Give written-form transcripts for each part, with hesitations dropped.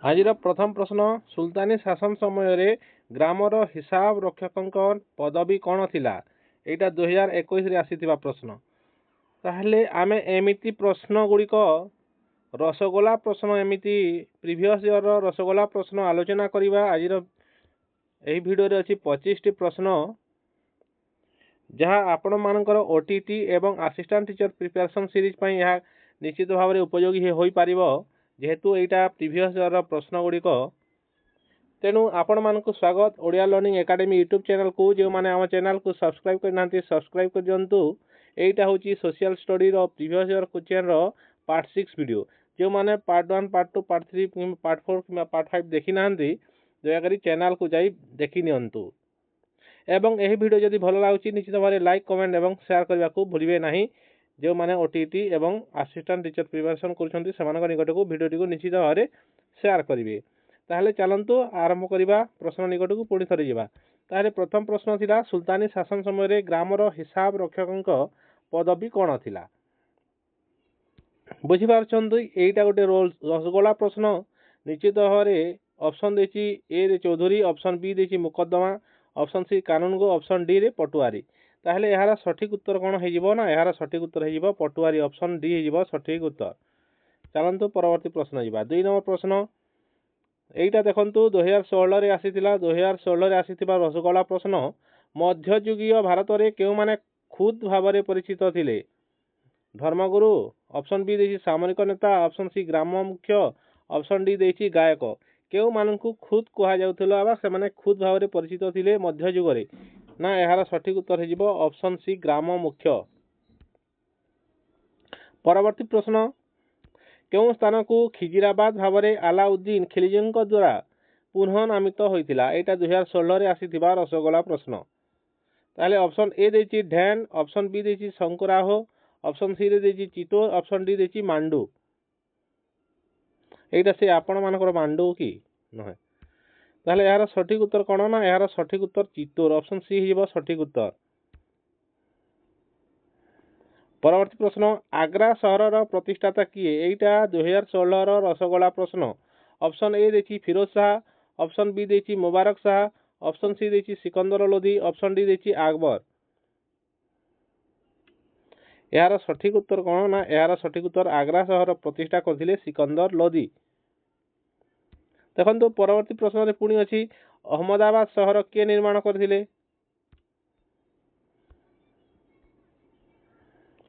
आज प्रथम प्रश्न सुल्तानी शासन समय ग्रामर हिसाब रक्षक पदवी कौन थिला। यहाँ 2021 आसीथिबा प्रश्न। ताहले आमे एमिति प्रश्न गुड़िक रसगोला प्रश्न एमिति प्रीवियस ईयर रसगोला प्रश्न आलोचना करिबा। आज यही वीडियो रे अछि 25 प्रश्न जहाँ आपण मानकर ओटीटी एवं असिस्टेंट टीचर प्रिपरेशन सीरीज पई यह निश्चित भाव में उपयोगी हो पारिबो, जेहेतु यहाँ प्रीवियस ईयर प्रश्न गुड़िक। तेणु आपण मानक स्वागत Odia learning academy YouTube channel को। जो मैंने आम चैनल को सब्सक्राइब करना सब्सक्राइब कर दिंतु। यहाँ हूँ social study previous year question part 6 video. जो मैंने पार्ट 1 पार्ट 2 पार्ट 3 पार्ट 4 कि पार्ट 5 देखी ना दयाकोरी चैनल को जाई देखी नियंतु। एवं यही वीडियो जदि भल लगुच निश्चित भाव में लाइक कमेंट और शेयर करने को भूलिए नहीं। जो मैंने ओटीटी एवं असिस्टेंट टीचर प्रिपरेशन कर निकट को वीडियो को निश्चित भाव में शेयर करेंगे। ताहले चलतु आरंभ करवा प्रश्न निकट को पुणी थरी जावा। ताहले प्रथम प्रश्न थिला सुल्तानी शासन समय ग्रामर हिसाब रक्षक पदवी कौन थिला। बुझीपारछंतु एटा गोटे रसगोला प्रश्न। निश्चित भाव में ऑप्शन देछि ए चौधरी, ऑप्शन बी देछि मुकदमा, ऑप्शन सी कानून गो, ऑप्शन डी रे पटुआरी। ताहले यार सठिक उत्तर कौन हो ना, यार सठिक उत्तर हो पटुआरी। ऑप्शन डी हो सठिक उत्तर। चलतु परवर्ती प्रश्न जावा। 2 नंबर प्रश्न एटा देखंतु 2016 रे आसीथिला। 2016 रे आसीथिबा रसगोला प्रश्न मध्ययुगीय भारत रे केउ माने खुद भाव में परिचित थिले। धर्मगुरु, ऑप्शन बी देछि सामरिक नेता, ऑप्शन सी ग्राम मुख्य, ऑप्शन डी देछि गायक। केउ मानकु खुद कहा जाउथला बा से माने खुद भाव में परिचित थिले मध्ययुग रे ना। यार सठिक उत्तर हो ऑप्शन सी ग्राम मुख्य। परवर्ती प्रश्न केउ स्थान को खिजिराबाद भाव में अलाउद्दीन खिलजी द्वारा पुनः नामित होइतिला। एटा 2016 रे आसीथिबा रसगोला प्रश्न। ताहले ऑप्शन ए देछि ढेन, ऑप्शन बी देछि शंकराहो, ऑप्शन सी रे देछि चितोर, ऑप्शन डी देछि मांडू। एटा से आपण मानकर मांडू की नहे। ताहले यार सठिक उत्तर कौन ना, यार सठिक उत्तर चितोर। ऑप्शन सी हो सठिक उत्तर। परवर्ती प्रश्न आग्रा सहर प्रतिष्ठाता किए। एटा 2016 रसगोला प्रश्न। ऑप्शन ए देछि फिरोज शाह, ऑप्शन बी देछि मुबारक शाह, ऑप्शन सी देछि सिकंदर लोधी, ऑप्शन डी देछि अकबर। यार सठिक उत्तर कौन ना, यार सठिक उत्तर आग्रा सहर प्रतिष्ठा करथिले सिकंदर लोधी। देखो परवर्ती प्रश्न रे पुणी अछि अहमदाबाद सहर किए निर्माण करथिले।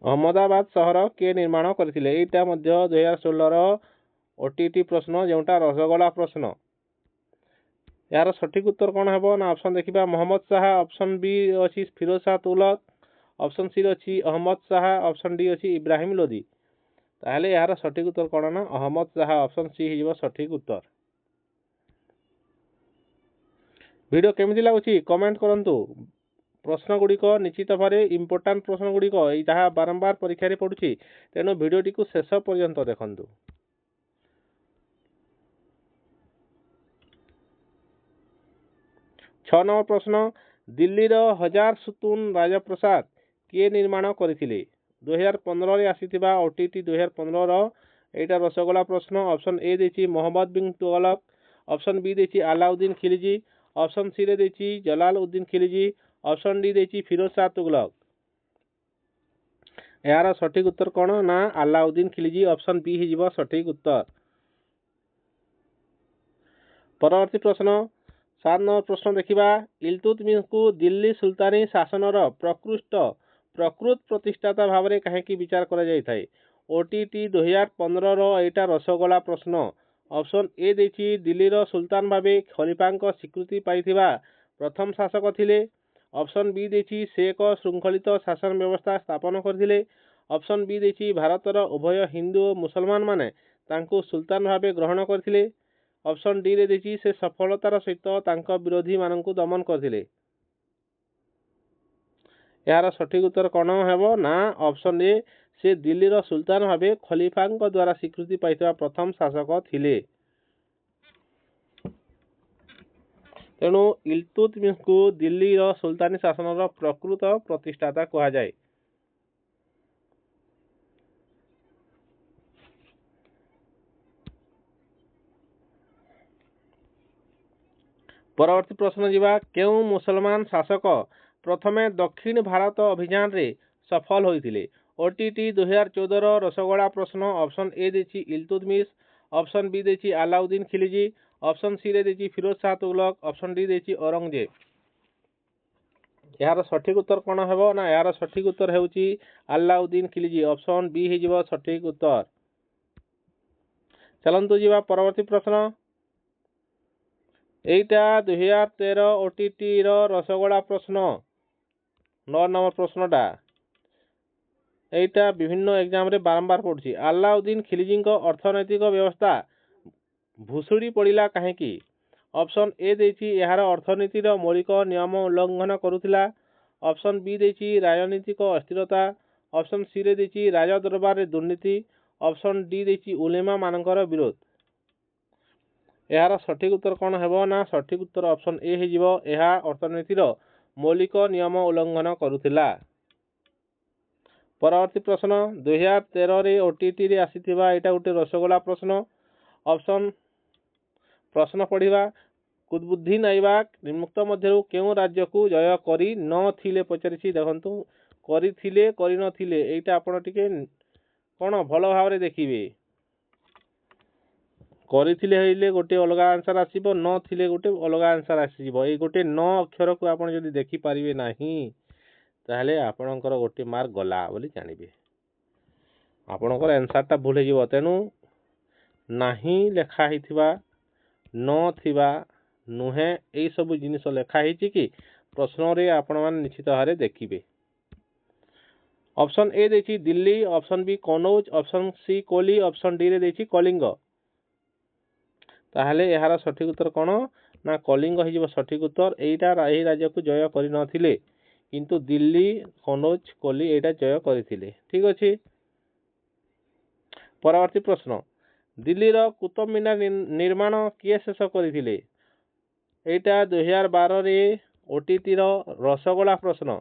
अहमदाबाद सहर किए निर्माण करथिले। एटा मध्य 2016 ओटीटी प्रश्न जोटा रसगोला प्रश्न। यार सठिक उत्तर कौन हेबो ना, ऑप्शन देखिबा मोहम्मद शाह, ऑप्शन बी अछि फिरोज शाह तुगलक, ऑप्शन सी अछि अहमद शाह, ऑप्शन डी अछि इब्राहिम लोधी। ताहले यार सठिक उत्तर कौन ना, अहमद शाह। ऑप्शन सी हो सठिक उत्तर। वीडियो केमिति लागुछि कमेंट करंतु। प्रश्न गुड़िक निश्चित भाव में इंपोर्टाट प्रश्न गुड़िक जहाँ बारंबार परीक्षा पड़ुछि। तेणु वीडियोटी को शेष पर्यंत देखंतु। 6 नंबर प्रश्न दिल्ली हजार सुतुन राजप्रसाद किए निर्माण करथिले। 2015 रे आसीथिबा ओटीटी 2015 एटा रसगोला प्रश्न। ऑप्शन ए देछि मोहम्मद बिन तुगलक, ऑप्शन बी देछि अलाउद्दीन खिलजी, ऑप्शन सी रे देछि जलालउद्दीन खिलजी, ऑप्शन डी देछि फिरोज शाह तुगलक। यार सठिक उत्तर कौन ना, अलाउद्दीन खिलजी। ऑप्शन बी हो सठिक उत्तर। परवर्ती प्रश्न 7 नंबर प्रश्न देखिबा इल्तुतमिश को दिल्ली सुल्तानी शासनर प्रकृत प्रतिष्ठाता भाव में कहीं विचार करा जाय थाए। ओटीटी 2015 एटा रसगोला प्रश्न। ऑप्शन ए देछि दिल्ली सुल्तान भावे खलीफा स्वीकृति पाइथिबा प्रथम शासक थिले। ऑप्शन बी देछि से एक श्रृंखलित शासन व्यवस्था स्थापन करथिले। ऑप्शन बी देछि भारतर उभय हिंदू और मुसलमान माने तांको सुल्तान भावे ग्रहण करथिले। ऑप्शन डी रे देछि से सफलतार सहित तांको विरोधी माननकु दमन करथिले। यार सठिक उत्तर कौन हेबो ना, ऑप्शन ए से दिल्ली सुल्तान भावे खलीफा द्वारा स्वीकृति पाइथिबा प्रथम शासक थिले। तेणु इल्तुतमिश को दिल्ली सुल्तानी शासन प्रकृत प्रतिष्ठाता कहा जाए। परवर्ती प्रश्न जीवा केउ मुसलमान शासक प्रथमे दक्षिण भारत अभियान रे सफल होइतिले। ओटीटी 2014 रसगोला प्रश्न ऑप्शन ए देछि इल्तुतमिश, ऑप्शन बी देछि अलाउद्दीन खिलजी, ऑप्शन सी रे देछि फिरोज शाह तुगलक, ऑप्शन डी देछि औरंगजेब। यार सठिक उत्तर कौन हेबो ना यार सठिक उत्तर हेउछि अलाउद्दीन खिलजी। ऑप्शन बी हे जिवो सठिक उत्तर। चलंतु जीवा परवर्ती प्रश्न एटा 2013 ओटीटी रो रसगोला प्रश्न 9 नंबर प्रश्नटा एटा विभिन्न एग्जाम रे बारंबार पड़ुछि। अलाउद्दीन खिलजी को अर्थनैतिक व्यवस्था भुसुड़ी पड़िला काहेकि। ऑप्शन ए देछि एहार अर्थनीति रो मौलिक नियम उल्लंघन करुथिला, ऑप्शन बी देछि राजनीतिक अस्थिरता, ऑप्शन सी रे देछि राज दरबार रे दुर्नीति, ऑप्शन डी देछि उलेमा मानकर विरोध। यार सठिक उत्तर कौन हेबो ना सठिक उत्तर ऑप्शन ए हे जिवो एहा अर्थनीति रो मौलिक नियम उल्लंघन करुथिला। परवर्ती प्रश्न 2013 रे ओटीटी रे आसीथिबा एटा गुटे रसगोला प्रश्न। ऑप्शन प्रश्न पढ़िबा कुतुबुद्दीन ऐबक निम्नोक्त मध्यरु केउ राज्य को जय करी न थिले पचारिछि। देखंतु करिथिले करि न थिले एटा आपण टिके कोन भलो भाबरे देखिबे। करिथिले हइले गोटे अलगा आंसर आसीबो, न थिले गोटे अलगा आंसर आसीबो। ए गोटे न अक्षर को आपण जदि देखि परिबे नाही ताहले आपणकर गोटे मार्क गला बोली जानिबे। आपणकर आंसर ता भूल हेजिबो। तेनु नाही लेखा हिथिबा न थिबा नुहे एई सब जिनिस लेखा हिची कि प्रश्न रे आपण मान निश्चित भारे देखिबे। ऑप्शन ए देछि Delhi, option B Kannauj, option C Koli, option D रे देछि कलिंग। ताहले एहार सठिक उत्तर कोन ना कलिंग हिजिबो सठिक उत्तर। एइटा एही राज्य को जय करि नथिले किंतु दिल्ली कनौज कोली एटा जय करिथिले। ठीक अछि। परवर्ती प्रश्न दिल्ली रो कुतुब मीनार निर्माण किए शेष करिथिले। एटा 2012 रे ओटीटी रो रसगोला प्रश्न।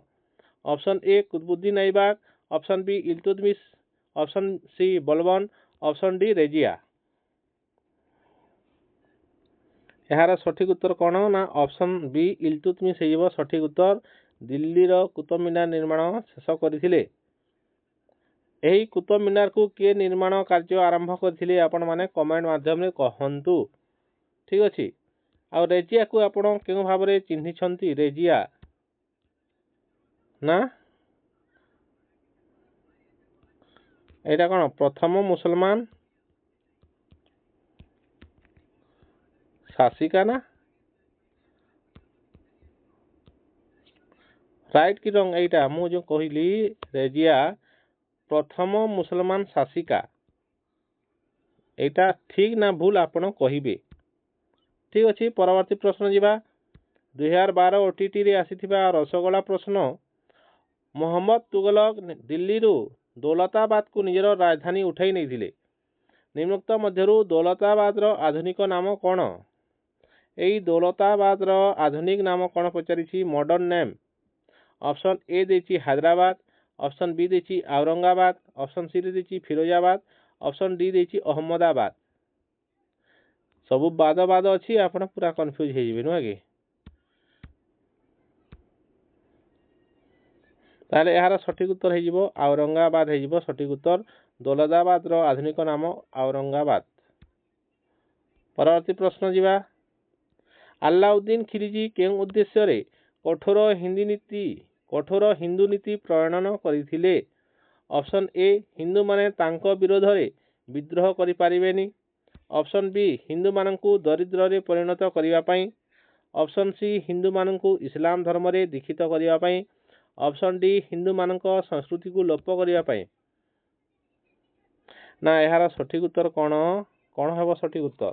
Option A Qutubuddin Aibak, option B Iltutmish, option C Balban, option D Razia. यार सठिक उत्तर कौन ना ऑप्शन बी इल्तुतमिश हेजिबो सठिक उत्तर। दिल्ली रो कुतुब मीनार निर्माण शेष करिथिले। एही कुतुब मीनार को किए निर्माण कार्य आरंभ करथिले आपण माने कमेंट माध्यम रे कहंतु। ठीक अछि। आ रेजिया को आपण केउ भाबरे चिन्हि छंती रेजिया ना एटा कोन प्रथम मुसलमान शासिका ना राइट कि रंग। एटा मु जो कहिली रेजिया प्रथम मुसलमान शासिका एटा ठीक ना भूल आपण कहिबे। ठीक अछि। परवर्ती प्रश्न जीवा 2012 ओटीटी रे आसीथिबा रसगोला प्रश्न। मोहम्मद तुगलक दिल्ली रु दौलताबाद को निजर राजधानी उठाई नैथिले। निम्नोक्त मध्यरु दौलताबाद रो आधुनिक नाम कोन। एई दौलताबाद रो आधुनिक नाम कोन पचारिछि मॉडर्न नेम। ऑप्शन ए देछि हैदराबाद, ऑप्शन बी देछि औरंगाबाद, ऑप्शन सी देछि फिरोजाबाद, ऑप्शन डी देछि अहमदाबाद। सब बाद बाद अछि आपण पूरा कंफ्यूज हे जिवे नुआ कि। ताले यार सठिक उत्तर हे जिवो औरंगाबाद हे जिवो सठिक उत्तर। दौलताबाद रो आधुनिक नाम औरंगाबाद। परवर्ती प्रश्न जीवा अलाउद्दीन खिलजी केउ उद्देश्य रे कठोर हिंदू नीति प्रणयन करिथिले। ऑप्शन ए हिंदू माने तांको विरोध रे विद्रोह करि पारिबेनी, ऑप्शन बी हिंदू माननकु दरिद्र रे परिणत करिवा पई, ऑप्शन सी हिंदू माननकु इस्लाम धर्म रे दीक्षित करिवा पई, ऑप्शन डी हिंदू माननक संस्कृति को लोप करिवा पई। ना एहार सठिक उत्तर कोन हेबो सठिक उत्तर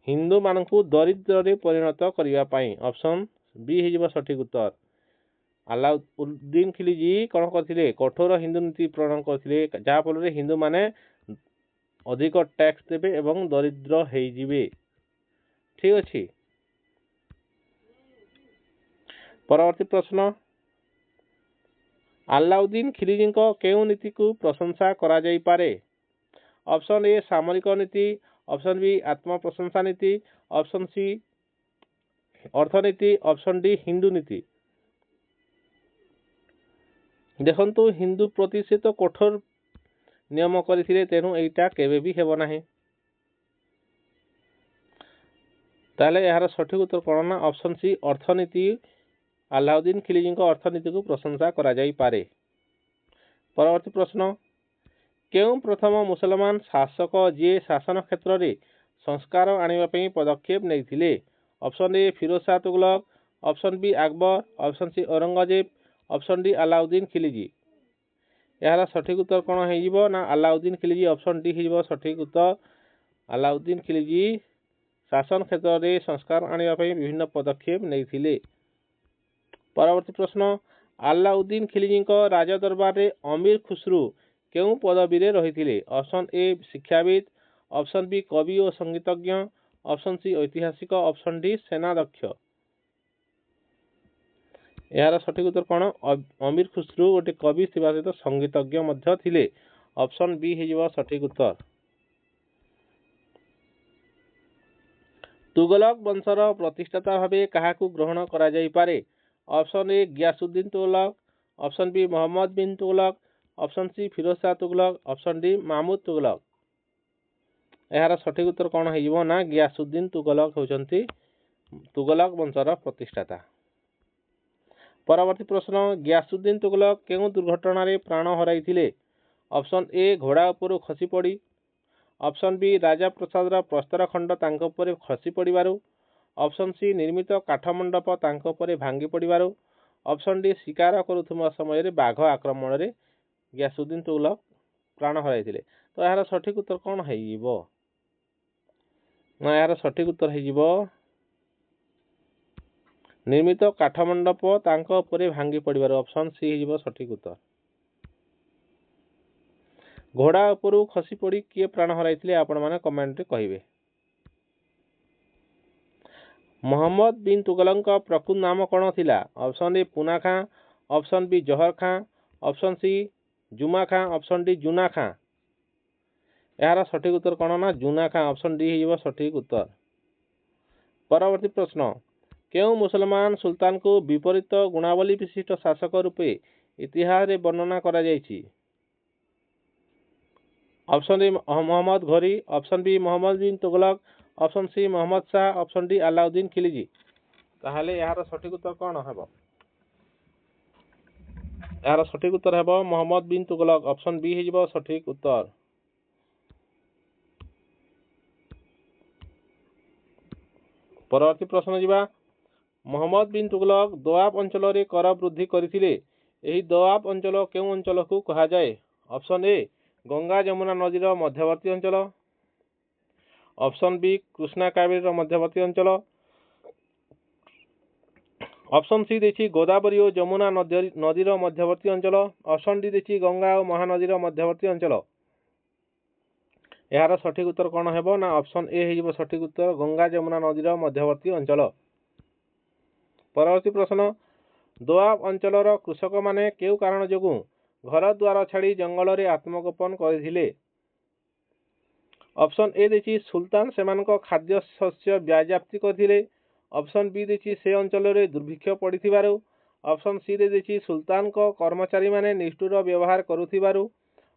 हिंदू माननकु दरिद्र रे परिणत करिवा पई। ऑप्शन बी हे जिवो सठिक उत्तर। अलाउद्दीन खिलजी कौन करथिले कठोर हिंदू नीति प्रणयन करथिले जहा फल रे हिंदू माने अधिक टैक्स देबे एवं दरिद्र हेई जिवे। ठीक अछि। परवर्ती प्रश्न अलाउद्दीन खिलजी को केउ नीति को प्रशंसा करा जाई पारे। ऑप्शन ए सामरिक नीति, ऑप्शन बी आत्म प्रशंसा नीति, ऑप्शन सी अर्थनीति ऑप्शन डी हिंदू नीति। देखंतु हिंदू प्रति से तो कठोर नियम करथिले तेनु एटा केबे भी हेबो नाही। ताले यार सठिक उत्तर कोन ना ऑप्शन सी अर्थनीति अलाउद्दीन खिलजी को अर्थनीति को प्रशंसा करा जाई पारे। परवर्ती प्रश्न केउ प्रथम मुसलमान शासक जे शासन क्षेत्र में संस्कार आनिबा पई पदक्षेप नैथिले। Option A Firoz Shah Tughlaq, option B Akbar, option C Aurangzeb, option D Alauddin Khilji. यार सठिक उत्तर कौन हो ना अलाउद्दीन खिलजी। ऑप्शन डी हो सठिक उत्तर। अलाउद्दीन खिलजी शासन क्षेत्र में संस्कार आनिबा पई विभिन्न पदक्षेप नैथिले। परवर्ती प्रश्न अलाउद्दीन खिलजी को राज दरबार रे अमीर खुसरू केउ पदवी रे रहिथिले। ऑप्शन ए शिक्षाविद, ऑप्शन बी कवि और संगीतज्ञ, ऑप्शन सी ऐतिहासिक, ऑप्शन डी सेनाध्यक्ष। यार सठिक उत्तर कौन अमीर खुसरू गोटे कवि थिबा सहित संगीतज्ञ मध्य थिले। ऑप्शन बी हो सठिक उत्तर। तुगलक वंशर प्रतिष्ठाता भावे काहाकू ग्रहण करा जाई पारे। Option A Ghiyasuddin Tughlaq, option B Mohammad bin Tughlaq, option C Firoz Shah Tughlaq, option D Mahmud Tughlaq. यार सठिक उत्तर कौन हो ना गियासुद्दीन तुगलक होचंती तुगलक वंशर प्रतिष्ठाता। परवर्ती प्रश्न गियासुद्दीन तुगलक केउ दुर्घटना रे प्राण हराइथिले। ऑप्शन ए घोड़ा उपरू खसी पड़ी, ऑप्शन बी राजा प्रसाद प्रस्तर खंड तांको परे खसी पड़िबारु, ऑप्शन सी निर्मित काठ मंडप तांको परे भांगी पड़िबारु, ऑप्शन डी शिकार करुथुमा समय रे बाघ आक्रमण रे गियासुद्दीन तुगलक प्राण हराइथिले। तो यार सठिक उत्तर कौन हो ना यार सठिक उत्तर हो निर्मित काठ मंडप तांको परे भांगी पड़िबारु। ऑप्शन सी हो सठिक उत्तर। घोड़ा उपरू खसी पड़ी किए प्राण हराइथिले आपण माने कमेंट रे कहिबे। मोहम्मद बिन तुगलक प्रकृत नाम कौन थिला। Option A Puna Khan, option B Zahar Khan, option C जुमा खां, ऑप्शन डी जुना खां। यार सठिक उत्तर कौन ना जुना खां। ऑप्शन डी हो सठिक उत्तर। परवर्ती प्रश्न केउ मुसलमान सुल्तान को विपरीत गुणावली विशिष्ट शासक रूपे इतिहास रे वर्णना करा जायछि। Option A Mohammad Ghori, option B Mohammad bin Tughlaq, option C Mohammad Shah, option D Alauddin Khilji. ताहले यार सठिक उत्तर कौन हेबो। यार सठिक उत्तर हेबो मोहम्मद बिन तुगलक। ऑप्शन बी हो सठिक उत्तर। परवर्ती प्रश्न जीवा मोहम्मद बिन तुगलक दोआब अंचल रे कर वृद्धि करथिले। एही दोआब अंचल केउ अंचल को कहा जाए। ऑप्शन ए गंगा जमुना नदीर मध्यवर्ती अंचल, ऑप्शन बी कृष्णा कावेरी मध्यवर्ती अंचल, ऑप्शन सी देखी गोदावरी और जमुना नदीर मध्यवर्ती अंचल, ऑप्शन डी देखी गंगा और महानदीर मध्यवर्ती अंचल। यार सठिक उत्तर कौन हेबो ना ऑप्शन ए हो सठिक उत्तर गंगा जमुना नदीर मध्यवर्ती अंचल। परवर्ती प्रश्न दोआब अंचलर कृषक माने केउ कारण जोगु घर द्वार छाड़ी जंगल रे आत्मगोपन करथिले। ऑप्शन ए देखी सुल्तान सेमानक खाद्य शस्य व्याजाप्ति करथिले, ऑप्शन बी देखी से अंचल रे दुर्भिक्ष पड़िथिबारु, ऑप्शन सी रे देखी सुल्तान को कर्मचारी माने निष्ठुर व्यवहार करुथिबारु,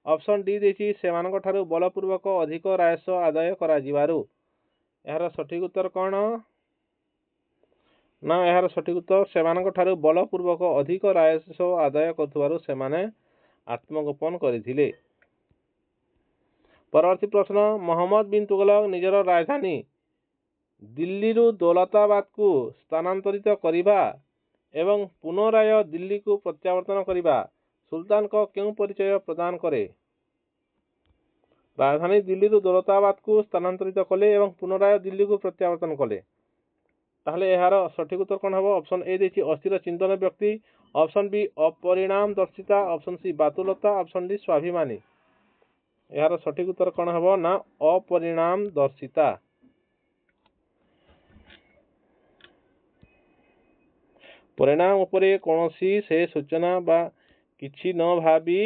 ऑप्शन डी देखी सेमानक ठारु बलपूर्वक अधिक रायस आदाय करा जिबारु। यार सठिक उत्तर कौन ना यार सठिक उत्तर सेमानक ठारु बलपूर्वक अधिक रायस आदाय करथुबारु सेमाने आत्मगोपन करथिले। परवर्ती प्रश्न मोहम्मद बिन तुगलक निजर राजधानी दिल्ली रु दौलताबाद को स्थानांतरित करिबा एवं पुनराय दिल्ली को प्रत्यावर्तन करिबा सुल्तान को केउ परिचय प्रदान करे। राजधानी दिल्ली रु दौलताबाद को स्थानांतरित कले एवं पुनराय दिल्ली को प्रत्यावर्तन कले। ताहले यार सठिक उत्तर कौन हबो। ऑप्शन ए देखी अस्थिर चिंतन व्यक्ति, ऑप्शन बी अपरिणाम दर्शिता, ऑप्शन सी बातुलता, ऑप्शन डी स्वाभिमानी। यार सठिक उत्तर कौन हबो ना अपरिणाम दर्शिता। परिणाम उपरे कोनोसी से सूचना बा किछि न भाबी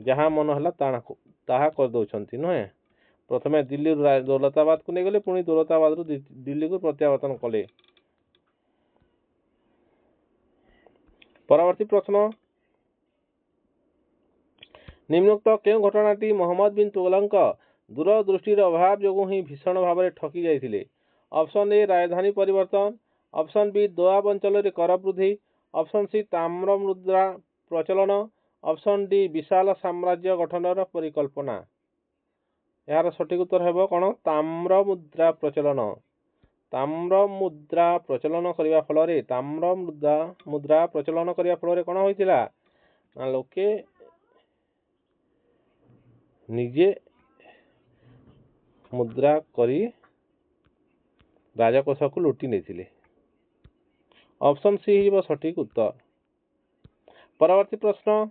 जहाँ मन हला ताहा कर दउछंती नुहे। प्रथमे दिल्ली दौलताबाद को नहीं गले पुणी दौलताबाद दिल्ली को प्रत्यावर्तन कले। परवर्ती प्रश्न निम्नोक्त केउं घटनाटी मोहम्मद बिन तुगलक दूरदृष्टिर अभाव जोगु ही भीषण भाव ठकी जाइथिले। ऑप्शन ए राजधानी परिवर्तन, ऑप्शन बी दोआब अंचल कर वृद्धि, ऑप्शन सी ताम्र मुद्रा प्रचलन, ऑप्शन डी विशाल साम्राज्य गठनर परिकल्पना। यार सठिक उत्तर हेबो कोन ताम्र मुद्रा प्रचलन। ताम्र मुद्रा प्रचलन करिवा फल ताम्र मुद्रा प्रचलन करिवा फल कोन होइतिला ना लोके निजे मुद्रा करी राजकोष को लुटि नहीं। ऑप्शन सी हो सठिक उत्तर। परवर्ती प्रश्न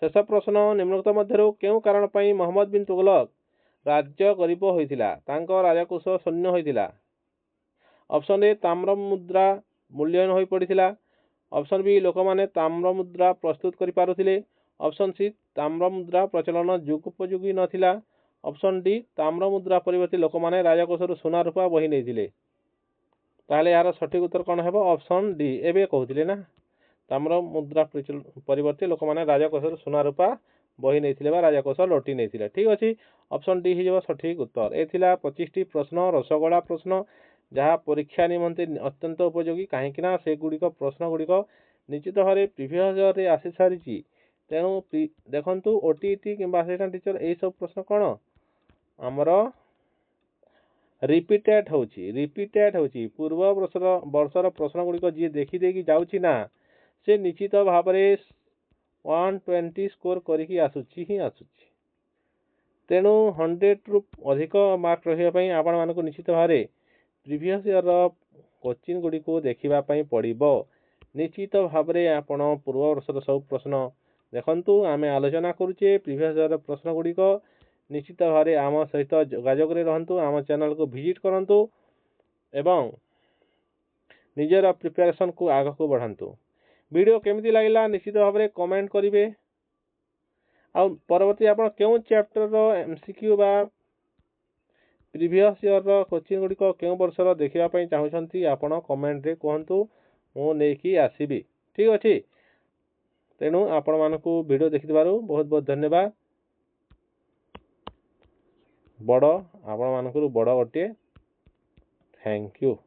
शेष प्रश्न निम्नलिखित मध्यरु केउं कारण पई मोहम्मद बिन तुगलक राज्य गरीब होइतिला तांको राजकोष शून्य होइतिला। ऑप्शन ए ताम्र मुद्रा मूल्यहीन होई पड़ितिला, ऑप्शन बी लोक माने ताम्र मुद्रा प्रस्तुत करि पारुथिले, ऑप्शन सी ताम्र मुद्रा प्रचलन जुगोपयोगी नथिला, ऑप्शन डी ताम्र मुद्रा परिवर्ते लोक माने राजकोष सुना रूपा बही नैथिले। ताहले यार सठिक उत्तर कौन है ऑप्शन डी एबे कहउथिले ना ताम्र मुद्रा परिवर्ते लोक माने राजकोष सुना रूपा बही नैथिले बा राजकोष लुटि नैथिले। ठीक अछि ऑप्शन डी हिजो सठिक उत्तर। ए थिला 25 टी प्रश्न रसगोला प्रश्न जहाँ परीक्षा निमंते अत्यंत उपयोगी कहीं से गुड़िक प्रश्न गुड़िक निश्चित भाव प्रिवियस रे आसी सारी। तेणु देखंतु ओटीटी किंबा असिस्टेंट टीचर यही सब प्रश्न कौन आमर रिपीटेड होची पूर्व वर्षर प्रश्न गुड़िक जी देखी देखी जाउची ना से निश्चित भाव 120 स्कोर करके आसुची ही आसुची। तेणु 100 रु अधिक मार्क रही आपण मानक निश्चित भाव प्रिवियस ईयर कोचिंग गुड़ी को देखापी पड़ो। निश्चित भाव आपण पूर्व वर्षर सब प्रश्न देखंतु आमे आलोचना करुचे प्रिवियस ईयर प्रश्न गुड़िक निश्चित भाव आम सहित जोगाजोग रहंतु आम चैनल को विजिट करंतु एवं निजर प्रिपरेशन को आग को बढ़ातु। वीडियो केमिति लागला निश्चित भाव कमेंट करेंगे। आ परवर्ती आप क्यों चैप्टर एमसीक्यू बा प्रीवियस ईयर कोचिंग गुड़िक क्यों वर्षर देखापी चाहूँगी आपण कमेंट रे कहतु मु नहीं आसबि। ठीक अच्छे तेणु आपण मानक वीडियो देखि बहुत बहुत धन्यवाद। बड़ आपण मानक बड़ गोटे थैंक यू।